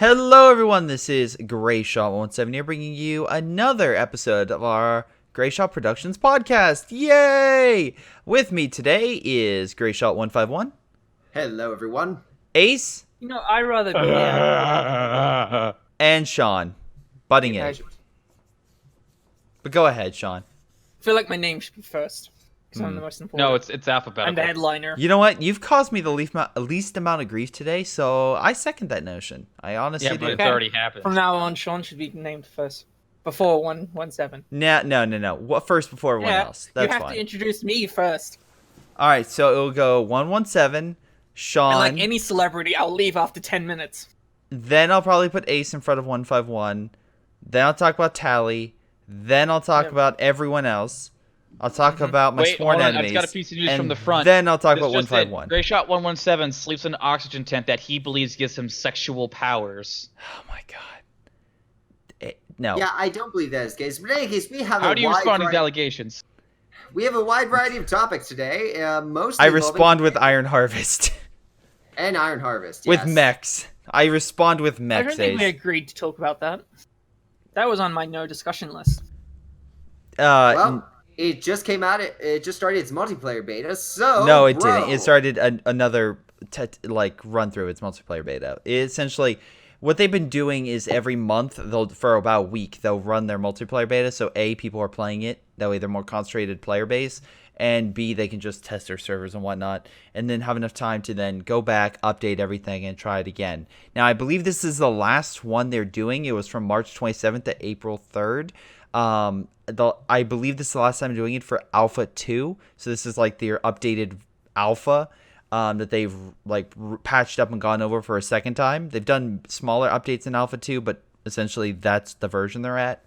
Hello everyone, this is Greyshot17 here bringing you another episode of our Greyshot Productions podcast. Yay! With me today is Greyshot151. Hello everyone. Ace. I'd rather be And Sean. Butting in. But go ahead, Sean. I feel like my name should be first. Because I'm the most important. No, it's alphabetical. I'm the headliner. You know what? You've caused me the least amount of grief today, so I second that notion. I honestly do. But it's already happened. From now on, Sean should be named first. Before 117. No. What first before everyone else? That's you have fine. to introduce me first. Alright, so it'll go 117, Sean. And like any celebrity, I'll leave after 10 minutes. Then I'll probably put Ace in front of 151. Then I'll talk about Tally. Then I'll talk about everyone else. I'll talk about my sworn enemies. I just got a piece of news from the front. Then I'll talk about 151. Greyshot 117 sleeps in an oxygen tent that he believes gives him sexual powers. Oh my god. No. Yeah, I don't believe that is the case. But in any case, we have How do you respond to these allegations? We have a wide variety of topics today. Mostly I respond with Iron Harvest. And Iron Harvest, With mechs. I respond with mechs. I don't think we agreed to talk about that. That was on my no discussion list. Well, it just came out. It just started its multiplayer beta. So no, it didn't. It started another run through its multiplayer beta. Essentially, what they've been doing is every month, for about a week, they'll run their multiplayer beta. So A, people are playing it. That way, they're more concentrated player base. And B, they can just test their servers and whatnot, and then have enough time to then go back, update everything, and try it again. Now, I believe this is the last one they're doing. It was from March 27th to April 3rd. I believe this is the last time doing it for Alpha 2. So this is like their updated Alpha that they've patched up and gone over for a second time. They've done smaller updates in Alpha 2, but essentially that's the version they're at.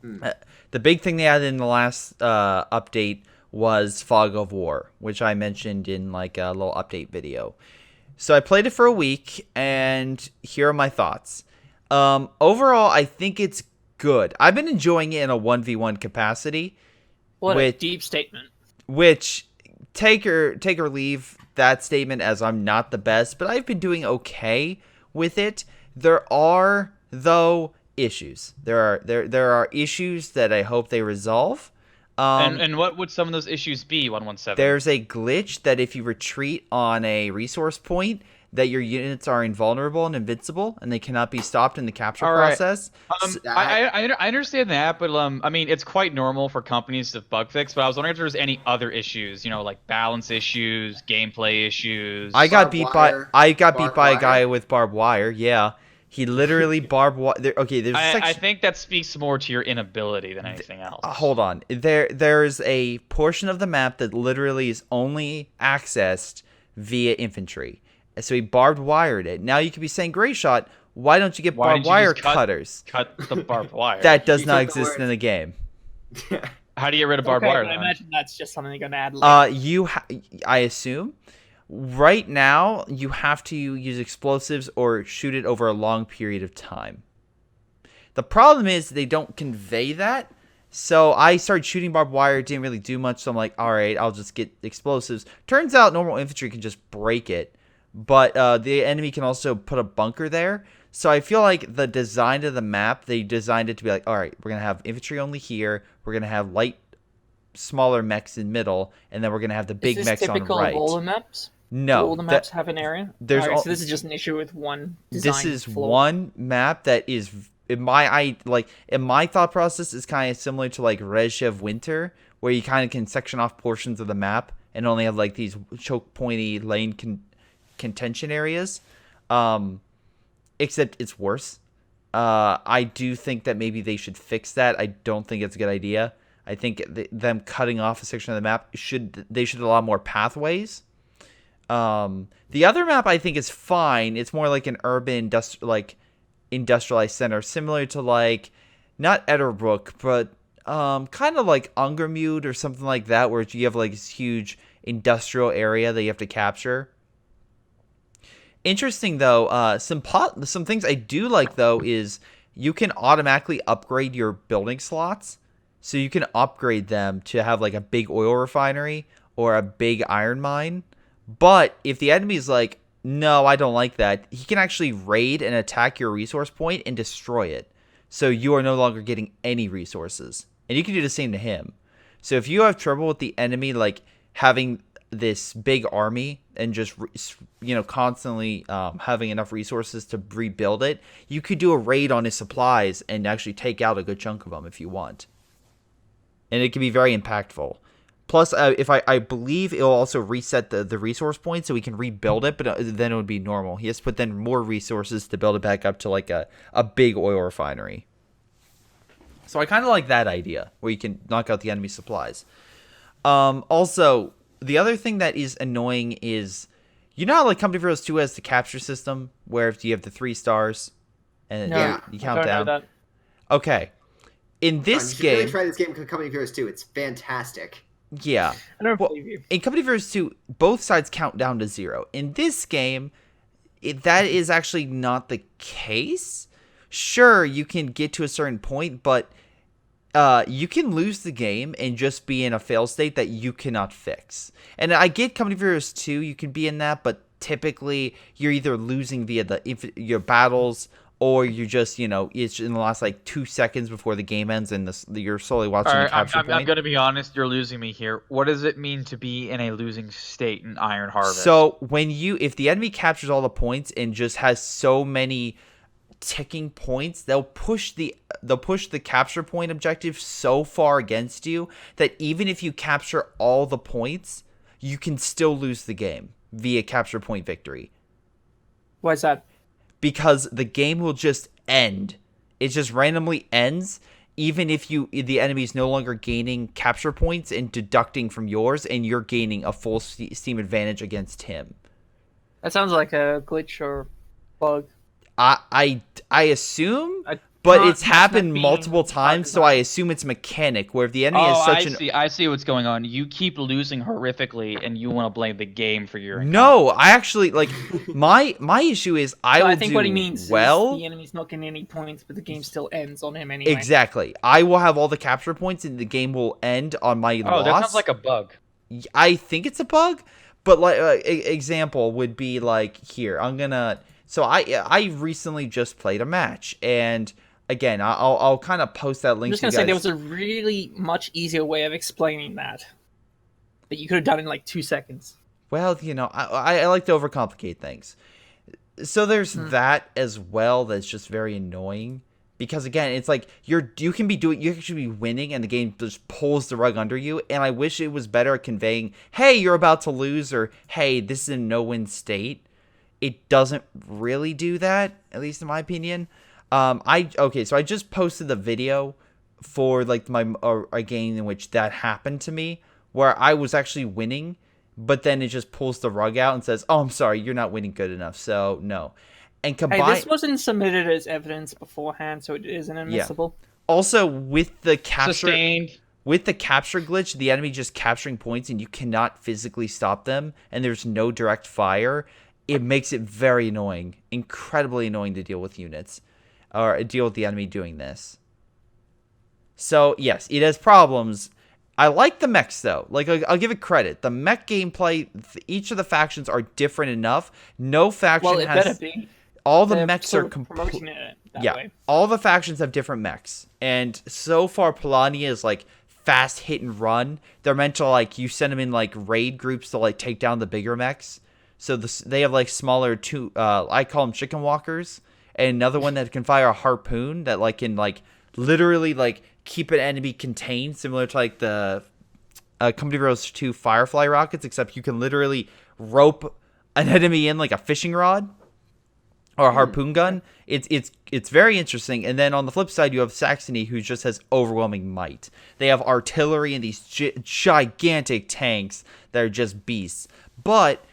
The big thing they added in the last update was Fog of War, which I mentioned in a little update video. So I played it for a week, and here are my thoughts. Overall, I think it's good. I've been enjoying it in a 1v1 capacity. What a deep statement. Which, take or leave that statement as I'm not the best, but I've been doing okay with it. There are, though, issues. There are issues that I hope they resolve. And what would some of those issues be, 117? There's a glitch that if you retreat on a resource point, that your units are invulnerable and invincible, and they cannot be stopped in the capture process. I understand that, but I mean, it's quite normal for companies to bug fix. But I was wondering if there was any other issues, like balance issues, gameplay issues. I got beat by a guy with barbed wire. Yeah. He literally barbed wire. Okay, there's I think that speaks more to your inability than anything else. Hold on. There's a portion of the map that literally is only accessed via infantry. So he barbed wired it. Now you could be saying, Greyshot, why don't you get barbed wire cutters? Cut the barbed wire. That does not exist in the game. How do you get rid of barbed wire? I imagine that's just something you're going to add later. I assume. Right now, you have to use explosives or shoot it over a long period of time. The problem is they don't convey that. So I started shooting barbed wire. It didn't really do much. So I'm like, all right, I'll just get explosives. Turns out normal infantry can just break it. But the enemy can also put a bunker there. So I feel like the design of the map, they designed it to be like, all right, we're going to have infantry only here. We're going to have smaller mechs in middle. And then we're going to have the big mechs on right. Is this typical of all the maps? No. Do all the maps have an area? So this is just an issue with one design This is flaw. one map that is, in my thought process, is kind of similar to Rezhev Winter, where you kind of can section off portions of the map and only have these choke pointy lane contention areas. Except it's worse. I do think that maybe they should fix that. I don't think it's a good idea. I think them cutting off a section of the map should allow more pathways. The other map I think is fine. It's more like an urban industrialized center, similar to not Etterbrook, but kind of like Ungermute or something like that, where you have this huge industrial area that you have to capture. Interesting though, some things I do like though is you can automatically upgrade your building slots, so you can upgrade them to have a big oil refinery or a big iron mine. But if the enemy is No, I don't like that. He can actually raid and attack your resource point and destroy it. So you are no longer getting any resources. And you can do the same to him. So if you have trouble with the enemy, like, having this big army and just, constantly having enough resources to rebuild it, you could do a raid on his supplies and actually take out a good chunk of them if you want. And it can be very impactful. Plus, if I believe it'll also reset the resource point so we can rebuild it, but then it would be normal. He has to put then more resources to build it back up to like a big oil refinery. So I kind of like that idea where you can knock out the enemy supplies. Also, the other thing that is annoying is, you know how like Company of Heroes 2 has the capture system where if you have the 3 stars and you count down. Okay, in this you game, should really try this game, Company of Heroes 2. It's fantastic. Yeah. I don't believe you. In Company of Heroes 2, both sides count down to 0. In this game, that is actually not the case. Sure, you can get to a certain point, but you can lose the game and just be in a fail state that you cannot fix. And I get Company of Heroes 2, you can be in that, but typically you're either losing via your battles, or you're just, it's in the last, 2 seconds before the game ends, and you're slowly watching the capture point. I'm going to be honest, you're losing me here. What does it mean to be in a losing state in Iron Harvest? So, if the enemy captures all the points and just has so many ticking points, they'll push the capture point objective so far against you that even if you capture all the points, you can still lose the game via capture point victory. Why is that? Because the game will just end. It just randomly ends, even if the enemy is no longer gaining capture points and deducting from yours, and you're gaining a full steam advantage against him. That sounds like a glitch or bug. I assume, but it's happened multiple times, so I assume it's mechanic, where if the enemy has such I see what's going on. You keep losing horrifically, and you want to blame the game for your... No, I actually, my issue is I think what he means is the enemy's not getting any points, but the game still ends on him anyway. Exactly. I will have all the capture points, and the game will end on my loss. Oh, that sounds like a bug. I think it's a bug, but example would be here. I'm gonna... So I recently just played a match, and again, I'll kind of post that link. I'm just gonna say there was a really much easier way of explaining that you could have done in 2 seconds. Well, I like to overcomplicate things. So there's that as well. That's just very annoying because again, it's you can actually be winning, and the game just pulls the rug under you. And I wish it was better at conveying, hey, you're about to lose, or hey, this is a no-win state. It doesn't really do that, at least in my opinion. So I just posted the video for a game in which that happened to me, where I was actually winning, but then it just pulls the rug out and says, "Oh, I'm sorry, you're not winning good enough, so no." And Hey, this wasn't submitted as evidence beforehand, so it isn't admissible. Yeah. Also, with the capture, Sustained. With the capture glitch, the enemy just capturing points and you cannot physically stop them, and there's no direct fire. It makes it very annoying, incredibly annoying to deal with units, or deal with the enemy doing this. So, yes, it has problems. I like the mechs, though. I'll give it credit. The mech gameplay, each of the factions are different enough. No faction has... better be. All the mechs are promoting it that way. All the factions have different mechs. And so far, Polania is, fast hit and run. They're meant to, you send them in, raid groups to, take down the bigger mechs. So they have smaller I call them chicken walkers, and another one that can fire a harpoon that can literally keep an enemy contained, similar to the Company of Heroes 2 Firefly rockets, except you can literally rope an enemy in like a fishing rod or a harpoon gun. It's very interesting. And then on the flip side, you have Saxony, who just has overwhelming might. They have artillery and these gigantic tanks that are just beasts. But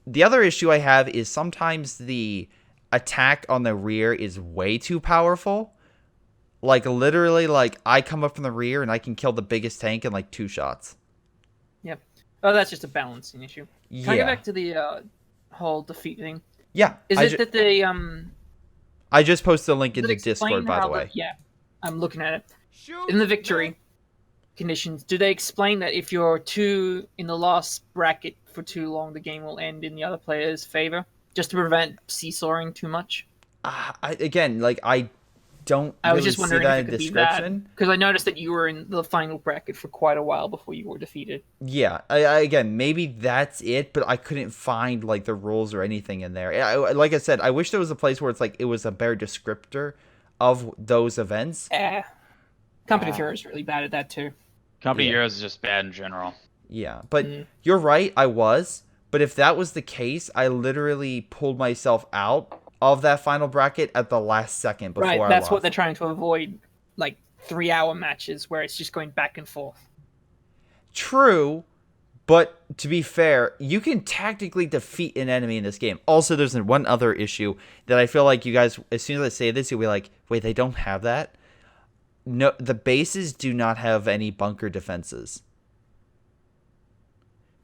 the other issue I have is sometimes the attack on the rear is way too powerful. Literally, I come up from the rear and I can kill the biggest tank in 2 shots. Yep. Oh, that's just a balancing issue. Can I get back to the whole defeat thing? Yeah. Is it that they I just posted a link in the Discord, by the way. Yeah, I'm looking at it. In the victory conditions, do they explain that if you're in the last bracket for too long, the game will end in the other player's favor? just to prevent seesawing too much? I don't I was really just see wondering that if in it could be that, description. because I noticed that you were in the final bracket for quite a while before you were defeated. Yeah, again, maybe that's it, but I couldn't find like the rules or anything in there. Like I said, I wish there was a place where it's like it was a better descriptor of those events. Company of Heroes is really bad at that too. Company Heroes is just bad in general. Yeah, but you're right, I was. But if that was the case, I literally pulled myself out of that final bracket at the last second before I That's lost. what they're trying to avoid, like 3-hour matches where it's just going back and forth. True, but to be fair, you can tactically defeat an enemy in this game. Also, there's one other issue that I feel like you guys, as soon as I say this, you'll be like, wait, they don't have that? No, the bases do not have any bunker defenses.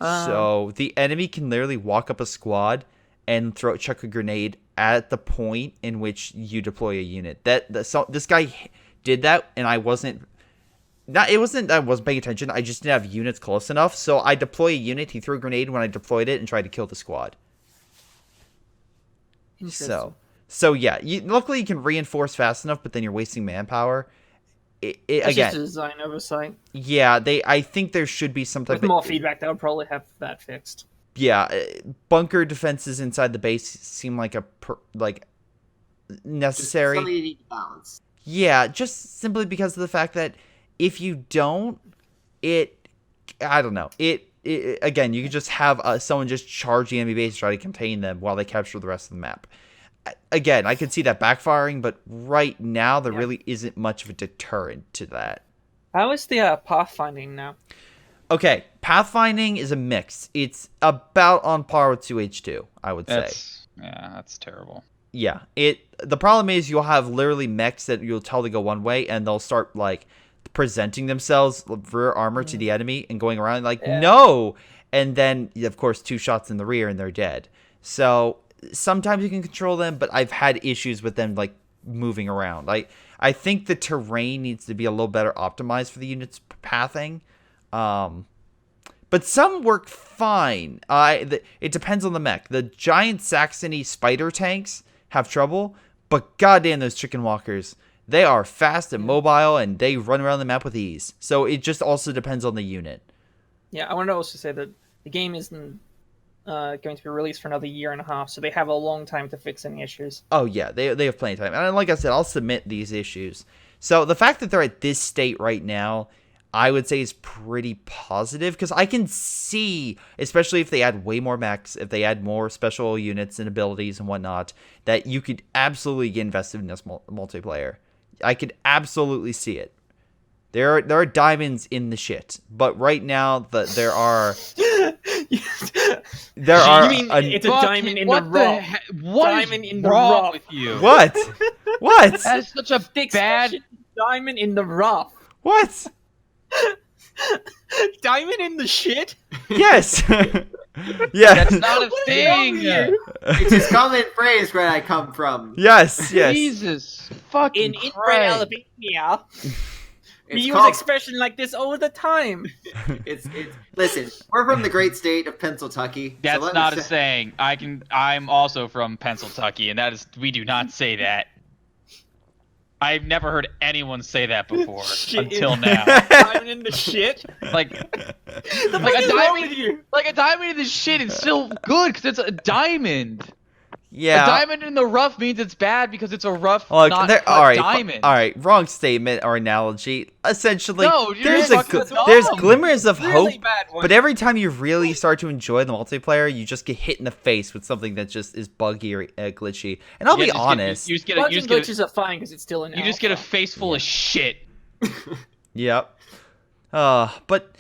So the enemy can literally walk up a squad and chuck a grenade at the point in which you deploy a unit. So this guy did that, and I wasn't. It wasn't that I wasn't paying attention. I just didn't have units close enough. So I deploy a unit. He threw a grenade when I deployed it and tried to kill the squad. So yeah. Luckily, you can reinforce fast enough, but then you're wasting manpower. It's again, just a design oversight. Yeah, I think there should be some type With more feedback, they would probably have that fixed. Yeah, bunker defenses inside the base seem like necessary. Just something you need to balance. Yeah, just simply because of the fact that if you don't, I don't know. Again, you could just have someone just charge the enemy base, try to contain them while they capture the rest of the map. Again, I could see that backfiring, but right now there really isn't much of a deterrent to that. How is the pathfinding now? Okay, pathfinding is a mix. It's about on par with 2H2, I would say. That's terrible. Yeah, the problem is you'll have literally mechs that you'll tell to go one way, and they'll start like presenting themselves rear armor to the enemy and going around like no, and then of course 2 shots in the rear and they're dead. So sometimes you can control them, but I've had issues with them like moving around. I think the terrain needs to be a little better optimized for the units pathing. But some work fine. It depends on the mech. The giant Saxony spider tanks have trouble, but goddamn those chicken walkers. They are fast and mobile, and they run around the map with ease. So it just also depends on the unit. Yeah, I want to also say that the game isn't going to be released for another 1.5 years, so they have a long time to fix any issues. Oh yeah, they have plenty of time. And like I said, I'll submit these issues. So the fact that they're at this state right now, I would say is pretty positive, because I can see, especially if they add way more mechs, if they add more special units and abilities and whatnot, that you could absolutely get invested in this multiplayer. I could absolutely see it. There are diamonds in the shit, but right now there are. You mean it's a diamond in the rough? What is wrong with you? What? What? That is such a bad diamond in the rough. What? Diamond in the shit? Yes. Yeah. That's not a thing. It's a common phrase where I come from. Yes. Jesus fucking in Christ. Albania. We use called... expression like this all the time. It's listen, we're from the great state of Pennsylvania. That's so not a saying. I'm also from Pennsylvania, and that is we do not say that. I've never heard anyone say that before until now. Diamond in the shit? Like a diamond in the shit is still good because it's a diamond. Yeah. A diamond in the rough means it's bad because it's a rough, Look, not cut diamond. All right, wrong statement or analogy. Essentially, no, there's glimmers of hope, but every time you really start to enjoy the multiplayer, you just get hit in the face with something that just is buggy or glitchy. And I'll be honest, glitches are fine because it's still an You just get a face full of shit. Yep. But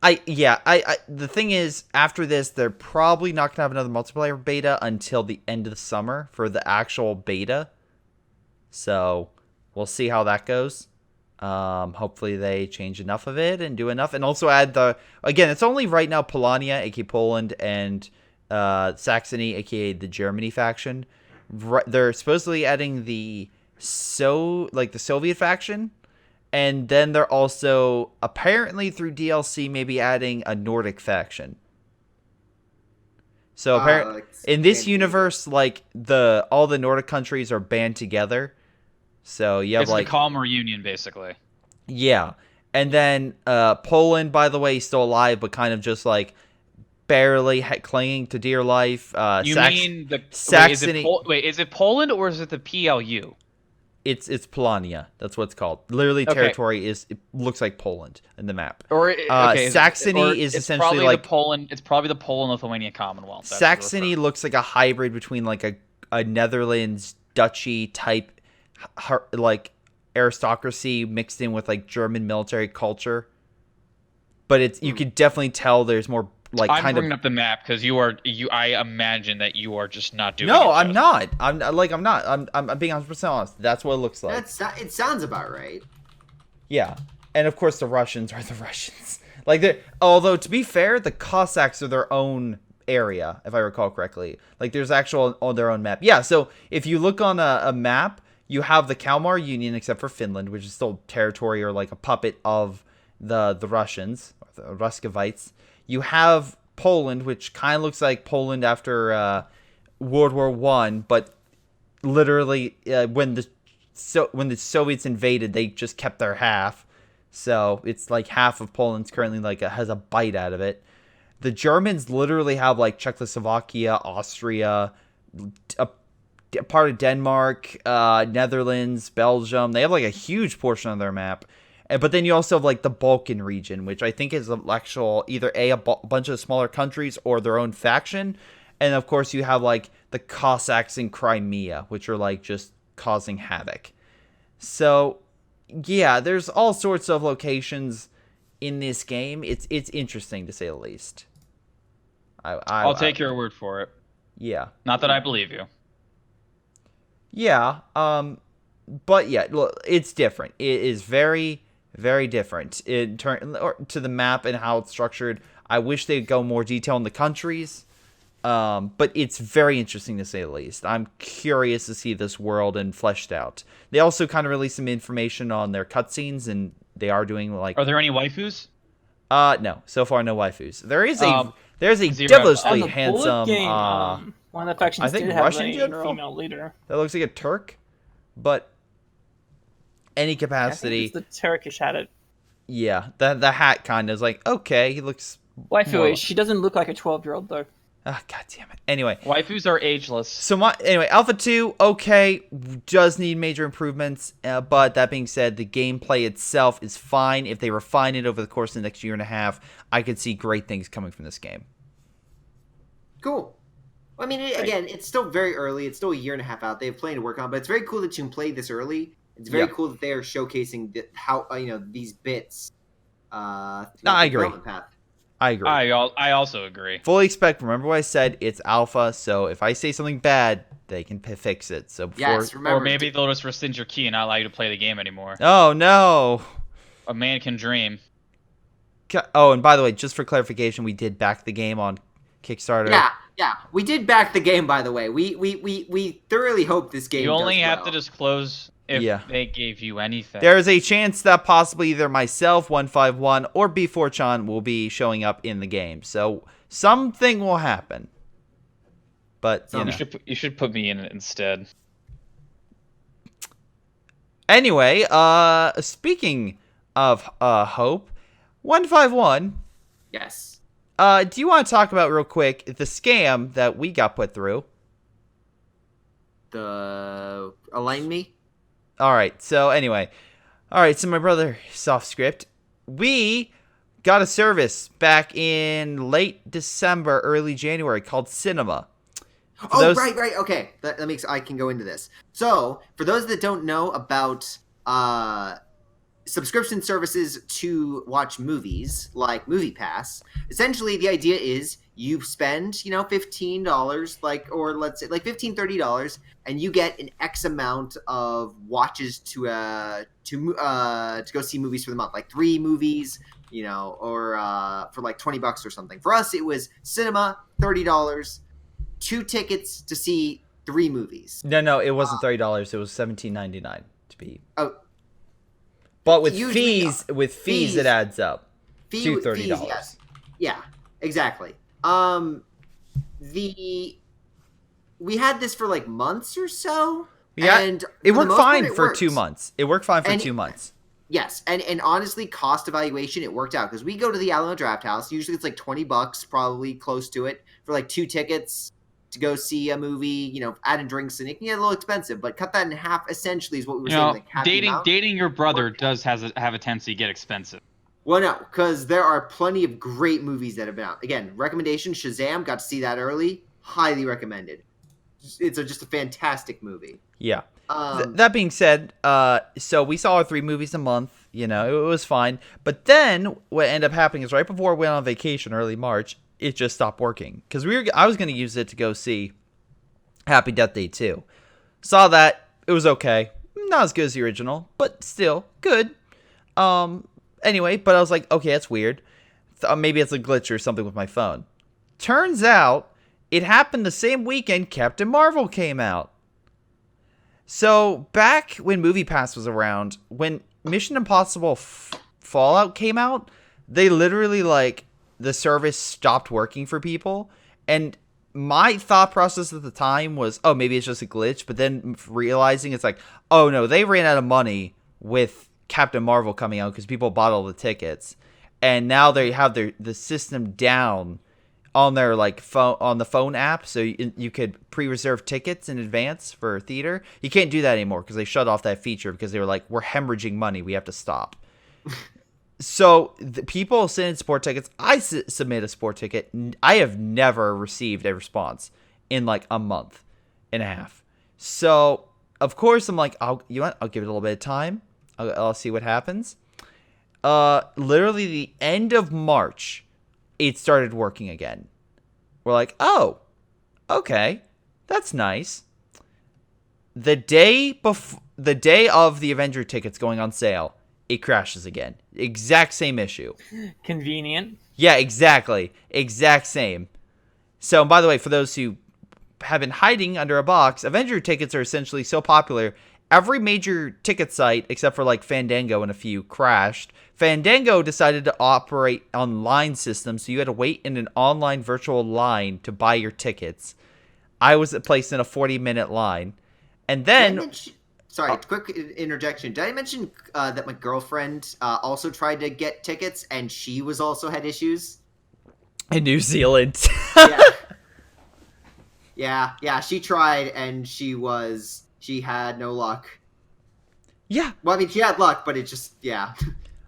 the thing is, after this, they're probably not going to have another multiplayer beta until the end of the summer for the actual beta. So, we'll see how that goes. Hopefully they change enough of it and do enough. And also add again, it's only right now Polonia, aka Poland, and Saxony, aka the Germany faction. They're supposedly adding the Soviet faction. And then they're also, apparently through DLC, maybe adding a Nordic faction. So apparently, like in this Scandinavia. universe, like all the Nordic countries are band together. So you have It's like the calm reunion, basically. yeah, and then Poland, by the way, is still alive, but kind of just like barely clinging to dear life. You mean the Saxony? Wait, is it Poland or is it the PLU? It's Polania. That's what it's called. Literally, Okay. territory it looks like Poland in the map. Or Saxony is it's essentially probably like the Poland. It's probably the Poland-Lithuania Commonwealth. That's Saxony looks like a hybrid between like a Netherlands duchy type, like aristocracy mixed in with like German military culture. But it's you could definitely tell there's more like I'm kind bringing of. up the map because I imagine that you are just not doing. No, it I'm justice. not. I'm not. I'm being 100% honest. That's what it looks like. It sounds about right. Yeah, and of course the Russians are the Russians. Like, although to be fair, the Cossacks are their own area, if I recall correctly. Like, there's actual on their own map. Yeah, so if you look on a map, you have the Kalmar Union, except for Finland, which is still territory or like a puppet of the Russians, or the Ruskovites. You have Poland, which kind of looks like Poland after World War One, but literally when the Soviets invaded, they just kept their half. So it's like half of Poland's currently like has a bite out of it. The Germans literally have like Czechoslovakia, Austria, a part of Denmark, Netherlands, Belgium. They have like a huge portion of their map. But then you also have like the Balkan region, which I think is actual either a bunch of smaller countries or their own faction. And of course you have like the Cossacks in Crimea, which are like just causing havoc. So yeah, there's all sorts of locations in this game. It's interesting to say the least. I'll take your word for it. Yeah. Not that I believe you. Yeah. But yeah, look, it's different. It is very, very different in turn to the map and how it's structured. I wish they'd go more detail in the countries. But it's very interesting to say the least. I'm curious to see this world and fleshed out. They also kind of released some information on their cutscenes, and they are doing like. Are there any waifus? No. So far, no waifus. There's a Zero. devilishly On the handsome. bullet game, one of the factions I think did have Russian a general? female leader. That looks like a Turk, but any I think capacity. it's the Turkish had it. Yeah, the hat kind of is like okay. He looks. Waifu more- is. She doesn't look like a 12-year-old though. Ah, God damn it. Anyway. Waifus are ageless. So anyway, Alpha 2, okay, does need major improvements, but that being said, the gameplay itself is fine. If they refine it over the course of the next year and a half, I could see great things coming from this game. Cool. I mean, again, it's still very early. It's still a year and a half out. They have plenty to work on, but it's very cool that you can play this early. It's very cool that they are showcasing how these bits. I agree. development path. I agree. I also agree. Fully expect, remember what I said, it's alpha, so if I say something bad, they can fix it. So before... Yes, remember. Or maybe they'll just rescind your key and not allow you to play the game anymore. Oh, no. A man can dream. Oh, and by the way, just for clarification, we did back the game on Kickstarter. Yeah, we did back the game. By the way, we thoroughly hope this game. You only does have well. to disclose if they gave you anything. There is a chance that possibly either myself, 151, or B4chan will be showing up in the game. So something will happen. But, you should put me in it instead. Anyway, speaking of hope, 151. Yes. Do you want to talk about real quick the scam that we got put through? The Align Me? All right. So anyway, so my brother SoftScript, we got a service back in late December, early January called Cinema. Right. Okay, that makes I can go into this. So for those that don't know about subscription services to watch movies like Movie Pass, essentially the idea is you spend $15 or let's say like $15-$30 and you get an X amount of watches to go see movies for the month, like 3 movies, or for like $20 or something. For us it was Cinema, $30, 2 tickets to see 3 movies. No, it wasn't $30. It was $17.99 to be. Oh. But with Usually, fees, it adds up to $30. Fees, yeah, exactly. we had this for like months or so. Yeah, and it for the worked most part, fine it for worked. 2 months. It worked fine for And- 2 months. Yes, and honestly, cost evaluation, it worked out because we go to the Alamo Draft House. Usually, it's like $20, probably close to it, for like 2 tickets to go see a movie. You know, add in drinks, and it can get a little expensive. But cut that in half, essentially, is what we were You saying. know, Like half the amount. dating your brother does have a tendency to get expensive. Well, no, because there are plenty of great movies that have been out. Again, recommendation: Shazam. Got to see that early. Highly recommended. It's just a fantastic movie. Yeah. That being said, so we saw our 3 movies a month. You know, it was fine. But then what ended up happening is right before we went on vacation, early March, it just stopped working because I was going to use it to go see Happy Death Day 2. Saw that. It was okay. Not as good as the original, but still good. Anyway, but I was like, okay, that's weird. Maybe it's a glitch or something with my phone. Turns out it happened the same weekend Captain Marvel came out. So back when MoviePass was around, when Mission Impossible Fallout came out, they literally the service stopped working for people. And my thought process at the time was, oh, maybe it's just a glitch. But then realizing it's like, oh no, they ran out of money with Captain Marvel coming out because people bought all the tickets. And now they have the system down on their phone, on the phone app, so you could pre-reserve tickets in advance for theater. You can't do that anymore because they shut off that feature because they were like, we're hemorrhaging money, we have to stop. So the people send in support tickets. I submit a support ticket. I have never received a response in a month and a half. So of course I'm like, I'll give it a little bit of time. I'll see what happens. Literally the end of March, it started working again. We're like, oh, okay, that's nice. The day of the Avenger tickets going on sale, it crashes again. Exact same issue. Convenient. Yeah, exactly. Exact same. So, by the way, for those who have been hiding under a box, Avenger tickets are essentially so popular. Every major ticket site, except for Fandango and a few, crashed. Fandango decided to operate online system, so you had to wait in an online virtual line to buy your tickets. I was placed in a 40-minute line. And then... quick interjection. Did I mention that my girlfriend also tried to get tickets, and she also had issues? In New Zealand. Yeah, she tried, and she had no luck. Yeah. Well, I mean, she had luck, but it just, yeah.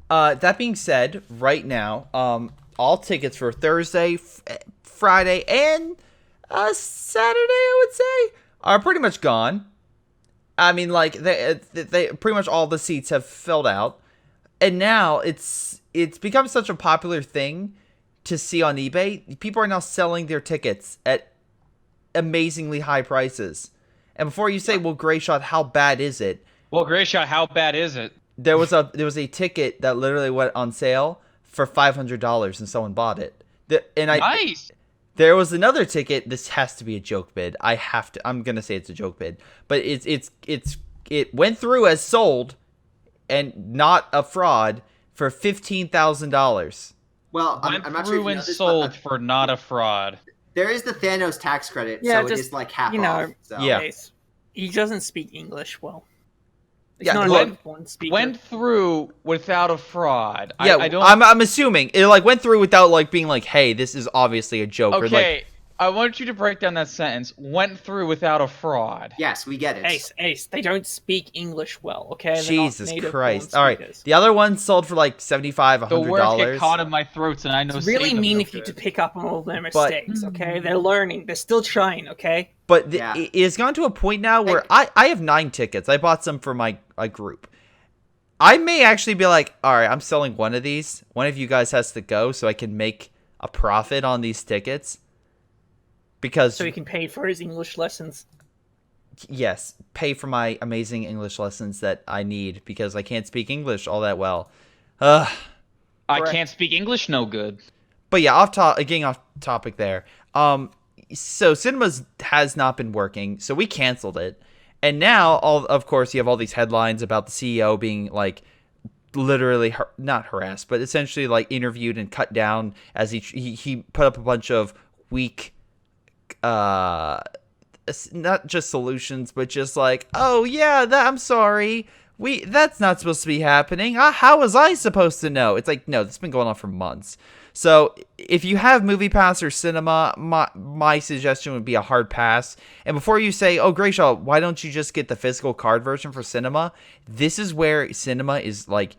That being said, right now, all tickets for Thursday, Friday, and Saturday, I would say, are pretty much gone. I mean, they pretty much all the seats have filled out. And now it's become such a popular thing to see on eBay. People are now selling their tickets at amazingly high prices. And before you say, well, Greyshot, how bad is it? Well, Greyshot, how bad is it? There was a ticket that literally went on sale for $500 and someone bought it. Nice. There was another ticket. This has to be a joke bid. I'm gonna say it's a joke bid, but it went through as sold, and not a fraud, for $15,000. Well, I'm not sure if you know and this, sold but, for not a fraud. There is the Thanos tax credit, Yeah, so just, it is half you know, off. So. Yeah. He doesn't speak English well. He's Yeah, not look, one speaker. Went through without a fraud. Yeah, I don't. I'm assuming it went through without being hey, this is obviously a joke. Okay, I want you to break down that sentence. Went through without a fraud. Yes, we get it. Ace, they don't speak English well, okay? They're not Jesus native Christ! born All right, speakers. the other one sold for $75, $100. The words get caught in my throats, and I know. It's really Satan mean will of you do to it. pick up on all their mistakes, okay? They're learning. They're still trying, okay? But Yeah. it's gone to a point now where I have 9 tickets. I bought some for my group. I may actually be all right, I'm selling one of these. One of you guys has to go so I can make a profit on these tickets. Because, So he can pay for his English lessons. yes, pay for my amazing English lessons that I need because I can't speak English all that well. I Correct. can't speak English no good. But yeah, getting off topic there. So cinemas has not been working, so we canceled it. And now, of course, you have all these headlines about the CEO being literally not harassed, but essentially interviewed and cut down as he put up a bunch of weak not just solutions, but just like, oh yeah, I'm sorry. That's not supposed to be happening. How was I supposed to know? It's like, no, this has been going on for months. So if you have Movie Pass or Cinema, my suggestion would be a hard pass. And before you say, oh, Greyshot, why don't you just get the physical card version for Cinema? This is where Cinema is like,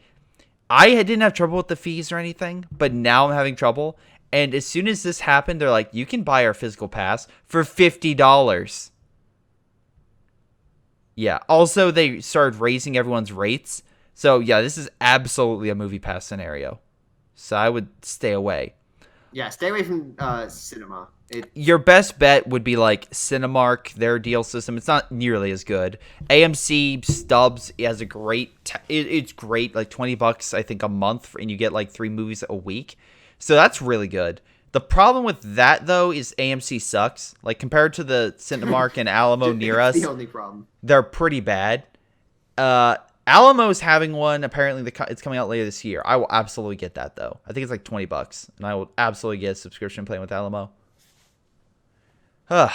I didn't have trouble with the fees or anything, but now I'm having trouble. And as soon as this happened, they're like, you can buy our physical pass for $50. Yeah. Also, they started raising everyone's rates. So, yeah, this is absolutely a Movie Pass scenario. So I would stay away. Yeah, stay away from Cinema. Your best bet would be like Cinemark, their deal system. It's not nearly as good. AMC Stubs has a great. It's great, like $20 I think a month, and you get like 3 movies a week. So that's really good. The problem with that though is AMC sucks. Like compared to the Cinemark and Alamo near us, the only problem. They're pretty bad. Alamo's having one. Apparently, it's coming out later this year. I will absolutely get that though. I think it's like $20, and I will absolutely get a subscription playing with Alamo. But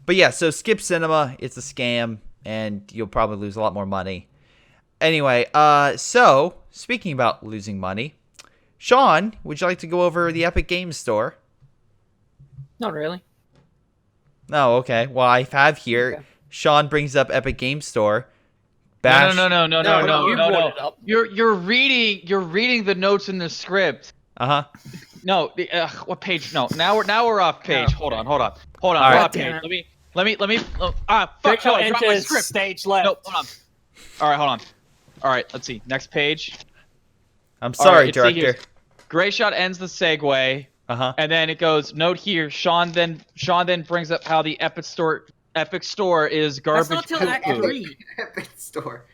yeah, so skip Cinema. It's a scam, and you'll probably lose a lot more money. Anyway, so speaking about losing money, Sean, would you like to go over the Epic Games Store? Not really. Oh, okay. Well, I have here. Okay. Sean brings up Epic Games Store. Bash. No. You're reading the notes in the script. No, what page? No, now we're off page. Hold on. All we're off page. Let me. Fuck! I dropped my script. Stage left. No, hold on. All right, hold on. All right, let's see. Next page. I'm sorry, director. Greyshot ends the segue. And then it goes. Note here. Sean then brings up how the Epic Store is garbage. That's not till Act 3.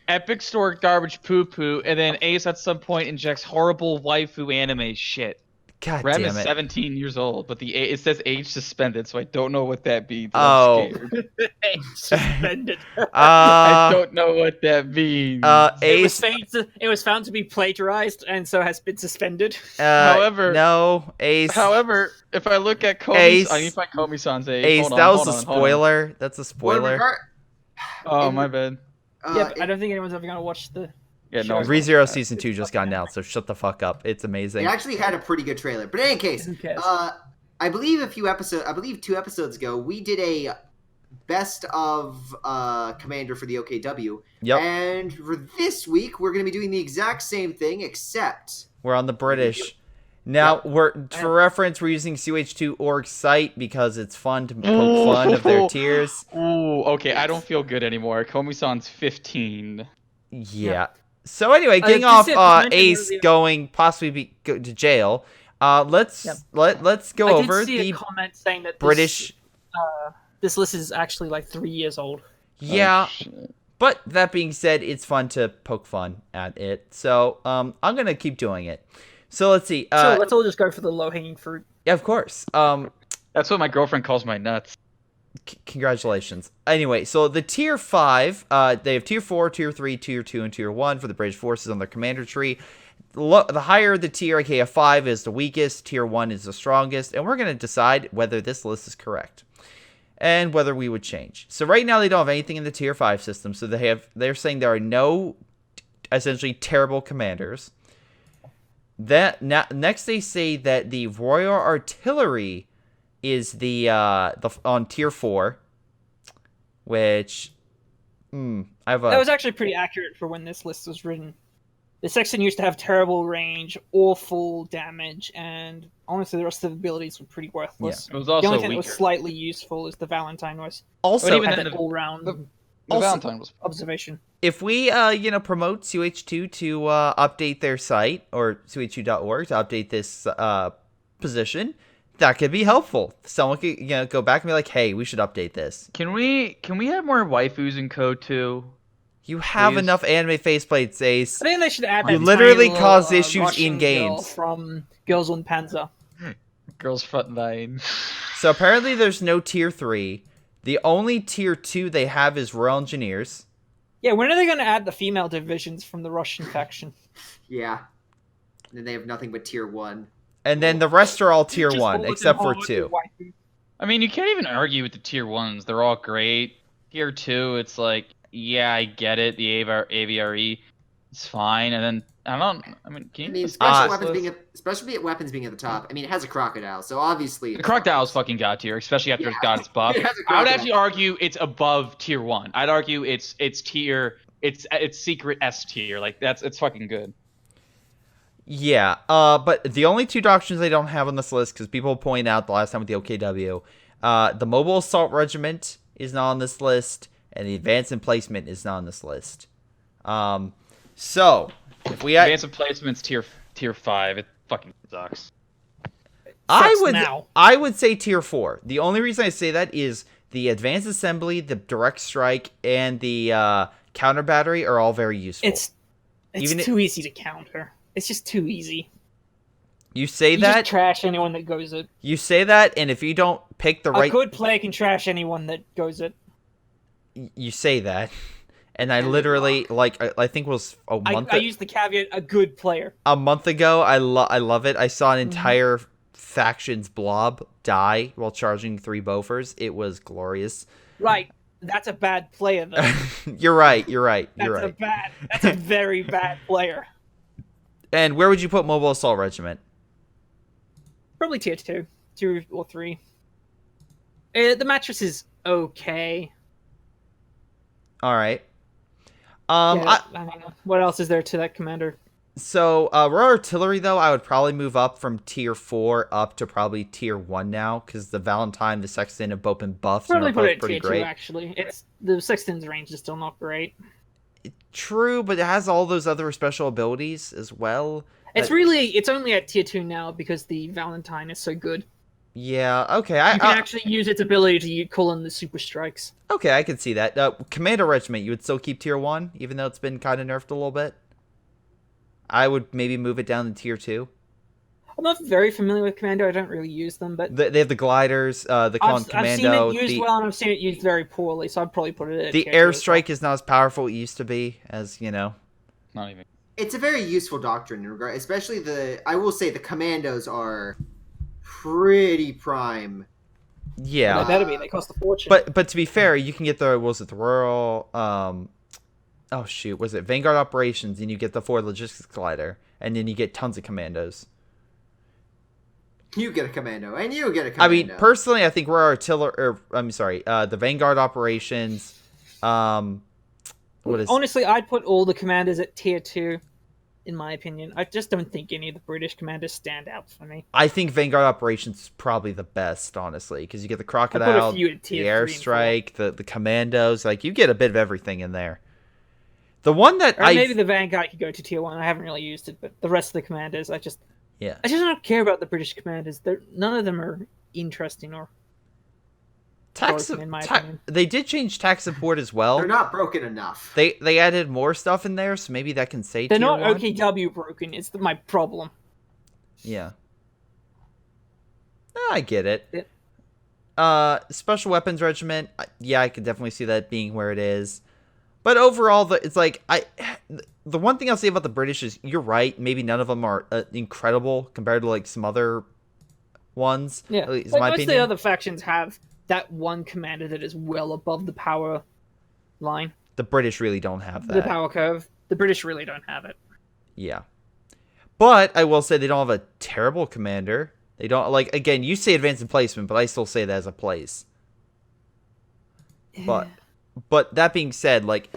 Epic Store garbage poo poo, and then Ace at some point injects horrible waifu anime shit. God Rem damn is it. 17 years old, but it says age suspended, so I don't know what that means. Oh. Age suspended. I don't know what that means. Ace. It was found to be plagiarized, and so has been suspended. However, no, Ace. However, if I look at Komi, I need to find Komi-san's age. Ace, that was a spoiler. That's a spoiler. My bad. But I don't think anyone's ever gonna watch the. Yeah, no. ReZero Season 2 just got announced, so shut the fuck up. It's amazing. It actually had a pretty good trailer. But in any case, I believe 2 episodes ago, we did a best of Commander for the OKW. Yep. And for this week, we're going to be doing the exact same thing, except... we're on the British. Now, for reference, we're using CH2 org site because it's fun to poke fun of their tiers. Ooh, okay, I don't feel good ananymore. Komi-san's 15. Yeah. So anyway, getting off Ace going possibly go to jail. Let's go over the comment saying that British. This list is actually like 3 years old. Yeah, but that being said, it's fun to poke fun at it. So I'm gonna keep doing it. So let's see. Sure, let's all just go for the low hanging fruit. Yeah, of course. That's what my girlfriend calls my nuts. Congratulations. Anyway, so the tier 5, they have tier 4, tier 3, tier 2, and tier 1 for the British forces on their commander tree. The higher the tier, aka a 5 is the weakest, tier 1 is the strongest, and we're going to decide whether this list is correct and whether we would change. So right now they don't have anything in the tier 5 system, so they're saying there are no essentially terrible commanders. Next they say that the Royal Artillery is the on tier 4, which that was actually pretty accurate for when this list was written. The section used to have terrible range, awful damage, and honestly the rest of the abilities were pretty worthless. Yeah. It was also the only thing weaker. that was slightly used was the Valentine was. Also, even had that all-round the Valentine was observation. If we promote CH2 to update their site, or CH2.org to update this position, that could be helpful. Someone could go back and be like, "Hey, we should update this." Can we have more waifus in Code 2? You have enough anime faceplates, Ace. I think they should add. You literally cause issues Russian in games. From Girls on Panzer. Girls front line. So apparently, there's no tier 3. The only tier 2 they have is Royal Engineers. Yeah, when are they going to add the female divisions from the Russian faction? Yeah. And then they have nothing but tier 1. And then the rest are all tier 1, except for 2. I mean, you can't even argue with the tier 1s. They're all great. Tier 2, it's like, yeah, I get it. The AVRE, it's fine. And then, can you special weapons being at the top. I mean, it has a crocodile, so obviously... The crocodile's fucking god tier, especially after it's got its buff. I would actually argue it's above tier 1. I'd argue it's secret S tier. Like, it's fucking good. Yeah, but the only 2 doctrines they don't have on this list, because people point out the last time with the OKW, the Mobile Assault Regiment is not on this list, and the Advanced Emplacement is not on this list. So, if we... Advanced Emplacement's tier 5. It fucking sucks. I would say tier 4. The only reason I say that is the Advanced Assembly, the Direct Strike, and the Counter Battery are all very useful. It's too easy to counter. It's just too easy. You say that? Just trash anyone that goes it. You say that, and if you don't pick the right... A good player can trash anyone that goes it. You say that, and I literally, I think it was a month... I used the caveat, a good player. A month ago, I love it. I saw an entire faction's blob die while charging 3 Bofors. It was glorious. Right. That's a bad player, though. You're right. That's a very bad player. And where would you put Mobile Assault Regiment? Probably tier 2. 2 or 3. The mattress is okay. All right. I don't know. What else is there to that commander? So, Royal Artillery, though, I would probably move up from tier 4 up to probably tier 1 now, because the Valentine, the Sexton have both been buffed. Probably put it at tier 2, actually. The Sexton's range is still not great. True, but it has all those other special abilities as well. It's only at tier 2 now because the Valentine is so good. Yeah, okay. You can actually use its ability to call in the super strikes. Okay, I can see that. Commando Regiment, you would still keep tier 1, even though it's been kind of nerfed a little bit? I would maybe move it down to tier 2. I'm not very familiar with Commando. I don't really use them, but... They have the gliders, the Commando... I've seen it used well, and I've seen it used very poorly, so I'd probably put it at the airstrike is not as powerful it used to be, as, you know... Not even... It's a very useful doctrine, especially I will say the Commandos are pretty prime. Yeah. They better be. They cost a fortune. But to be fair, you can get the Royal... oh, shoot. Was it Vanguard Operations, and you get the 4 Logistics Glider, and then you get tons of Commandos. You get a Commando, and you get a Commando. I mean, personally, I think Royal Artillery... the Vanguard Operations... Honestly, I'd put all the commanders at tier 2, in my opinion. I just don't think any of the British commanders stand out for me. I think Vanguard Operations is probably the best, honestly, because you get the Crocodile, the Airstrike, the Commandos. Like, you get a bit of everything in there. The one that maybe the Vanguard could go to tier 1. I haven't really used it, but the rest of the commanders, I just don't care about the British commanders. None of them are interesting or... They did change tax support as well. They're not broken enough. They added more stuff in there, so maybe that can say they're tier not 1. OKW broken. It's my problem. Yeah. I get it. Special Weapons Regiment. Yeah, I could definitely see that being where it is. But overall, it's like the one thing I'll say about the British is you're right. Maybe none of them are incredible compared to like some other ones. Yeah, is like my most opinion. of the other factions have that one commander that is well above the power line. The British really don't have that. The power curve. The British really don't have it. Yeah. But I will say they don't have a terrible commander. They don't, like, again, you say advanced emplacement, but I still say that as a place. But that being said, like,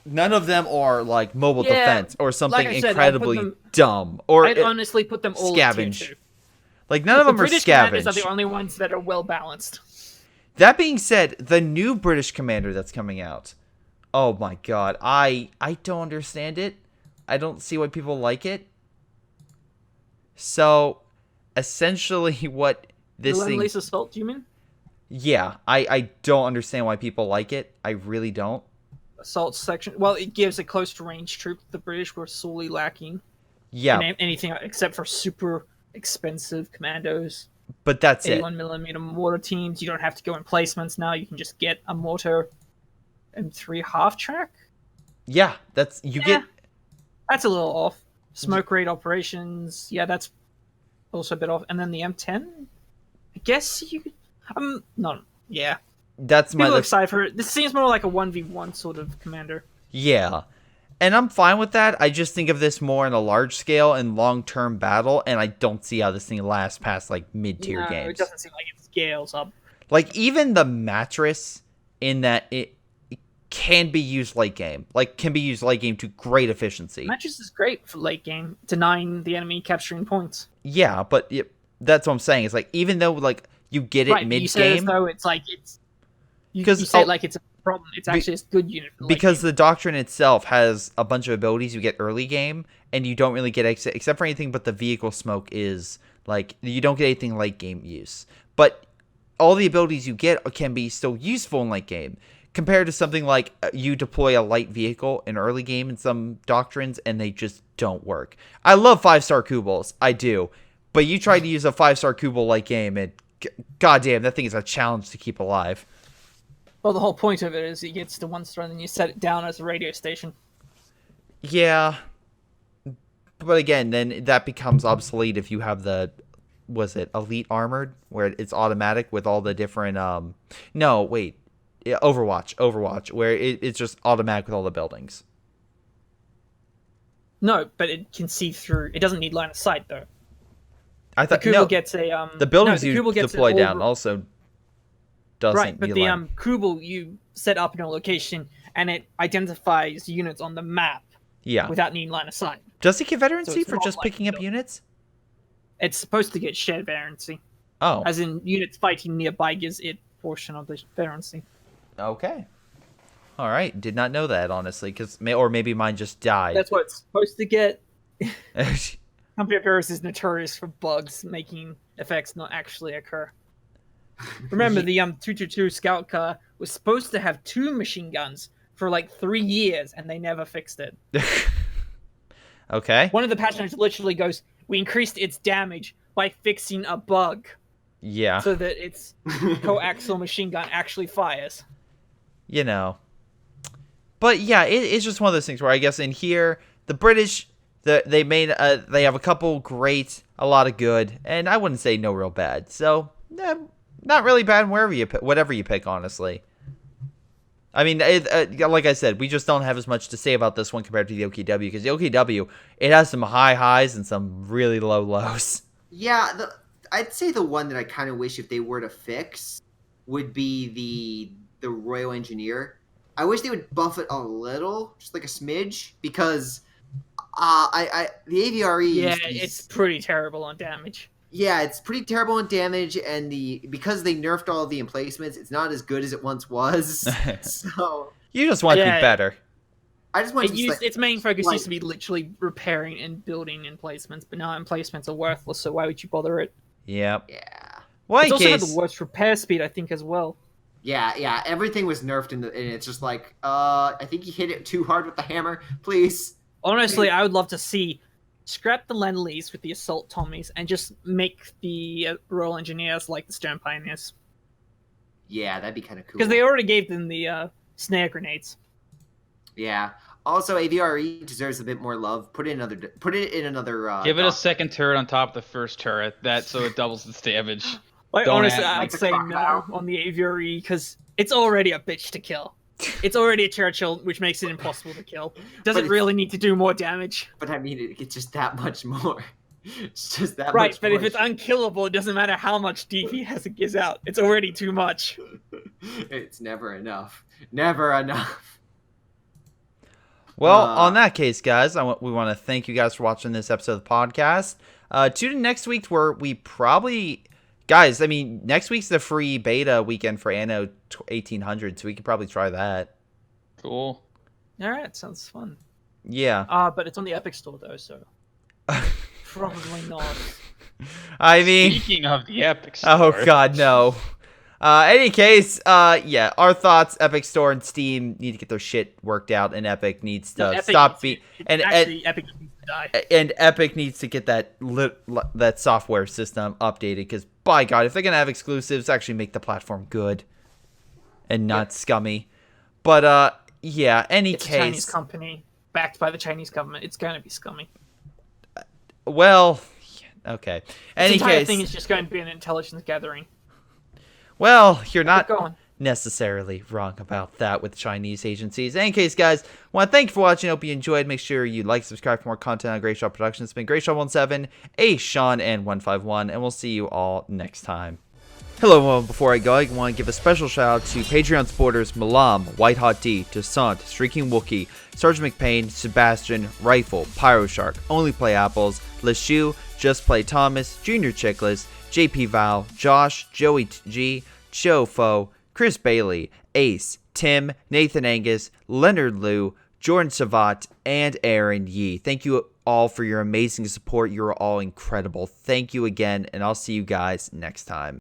none of them are, like, mobile defense or something incredibly dumb. Or I'd honestly put them all scavenge. Tier 2. Like, none of them are scavenge. The British commanders are the only ones that are well balanced. That being said, the new British commander that's coming out, oh my god, I don't understand it. I don't see why people like it. So, essentially what this thing... Lend-Lease Assault, do you mean? Yeah, I don't understand why people like it. I really don't. Assault section... Well, it gives a close-range troop the British were sorely lacking. Yeah. In anything except for super expensive commandos. But that's 81mm mortar teams. You don't have to go in placements now. You can just get a mortar M3 half-track. Yeah, that's... get... That's a little off. Smoke rate operations. Yeah, that's also a bit off. And then the M10? I guess you... No, yeah. That's my. People excited for it. This seems more like a 1v1 sort of commander. Yeah. And I'm fine with that. I just think of this more in a large scale and long-term battle, and I don't see how this thing lasts past, like, mid-tier games. It doesn't seem like it scales up. Like, even the mattress, in that it can be used late game. Like, can be used late game to great efficiency. Mattress is great for late game, denying the enemy capturing points. Yeah, but that's what I'm saying. It's like, even though, like, you get it mid-game... you say it as though it's like it's... You say it like it's a problem. It's actually a good unit. Because the Doctrine itself has a bunch of abilities you get early game, and you don't really get, except for anything but the vehicle smoke is, like, you don't get anything late game use. But all the abilities you get can be still useful in late game, compared to something like you deploy a light vehicle in early game in some Doctrines, and they just don't work. I love 5-star Kubals, I do, but you try to use a 5-star Kubal late game, and goddamn, that thing is a challenge to keep alive. Well, the whole point of it is it gets to 1-star and then you set it down as a radio station. Yeah. But again, then that becomes obsolete if you have the, was it Elite Armored, where it's automatic with all the different, no, wait, Overwatch, where it's just automatic with all the buildings. No, but it can see through, it doesn't need line of sight, though. I thought, the Kubal gets a, the buildings you deploy down also doesn't right, but the Kubal you set up in a location and it identifies units on the map without needing line of sight. Does it get veterancy for just picking up units? It's supposed to get shared veterancy. Oh. As in, units fighting nearby gives it portion of the veterancy. Okay. All right. Did not know that, honestly, or maybe mine just died. That's what it's supposed to get. Company of Heroes is notorious for bugs making effects not actually occur. Remember, the 222 scout car was supposed to have 2 machine guns for like 3 years, and they never fixed it. Okay. One of the patch notes literally goes, "We increased its damage by fixing a bug." Yeah. So that its coaxial machine gun actually fires. You know. But yeah, it's just one of those things where I guess in here, the British, they have a couple great, a lot of good, and I wouldn't say no real bad. So, not really bad whatever you pick, honestly. I mean, like I said, we just don't have as much to say about this one compared to the OKW, because the OKW, it has some high highs and some really low lows. Yeah, I'd say the one that I kind of wish if they were to fix would be the Royal Engineer. I wish they would buff it a little, just like a smidge, because the AVRE... Yeah, it's pretty terrible on damage. Yeah, it's pretty terrible on damage, and because they nerfed all of the emplacements, it's not as good as it once was. So you just want to be better. I just want its main focus used to be literally repairing and building emplacements, but now emplacements are worthless, so why would you bother it? Yep. Yeah. Well, it's also had the worst repair speed, I think, as well. Yeah, everything was nerfed, and it's just like, I think you hit it too hard with the hammer, please. Honestly, I would love to see scrap the Lend-Lease with the Assault Tommies and just make the Royal Engineers like the Stern Pioneers. Yeah, that'd be kind of cool. Because they already gave them the snare grenades. Yeah. Also, AVRE deserves a bit more love. Put it in another. Give it a second turret on top of the first turret, so it doubles its damage. Honestly, I'd say no on the AVRE because it's already a bitch to kill. It's already a Churchill, which makes it impossible to kill. Does it really need to do more damage? But I mean, it's just that much more. It's just that much right, but more. if it's unkillable, it doesn't matter how much DPS it gives out. It's already too much. It's never enough. Never enough. Well, on that case, guys, we want to thank you guys for watching this episode of the podcast. Tune in next week where we probably... Guys, I mean, next week's the free beta weekend for Anno 1800, so we could probably try that. Cool. All right, sounds fun. Yeah. But it's on the Epic Store, though, so... Probably not. I mean... Speaking of the Epic Store... Oh, God, no. Any case, yeah, our thoughts, Epic Store and Steam need to get their shit worked out, and Epic needs to stop being... Epic needs to die. And Epic needs to get that software system updated, because, by God, if they're going to have exclusives, actually make the platform good and not scummy. But, yeah, it's a Chinese company backed by the Chinese government. It's going to be scummy. Well, okay. This entire thing is just going to be an intelligence gathering. Well, you're not necessarily wrong about that with Chinese agencies. In any case, guys, I want to thank you for watching. I hope you enjoyed. Make sure you like, subscribe for more content on Greyshot Productions. It's been Greyshot17, Sean, and 151, and we'll see you all next time. Hello, everyone. Before I go, I want to give a special shout out to Patreon supporters Milam, WhiteHotD, Toussaint, Streakingwookie, sgtMcPain, Sebastian, Rilfe, PyroShark, Onlyplayapples, LeShoe, Just Play Thomas, jrchicklis, JP Vaal, Josh, Joey G, Chofo, Chris Bailey, Ace, Tim, Nathan Angus, Leonard Liu, Jordan Savat, and Aaron Yee. Thank you all for your amazing support. You're all incredible. Thank you again, and I'll see you guys next time.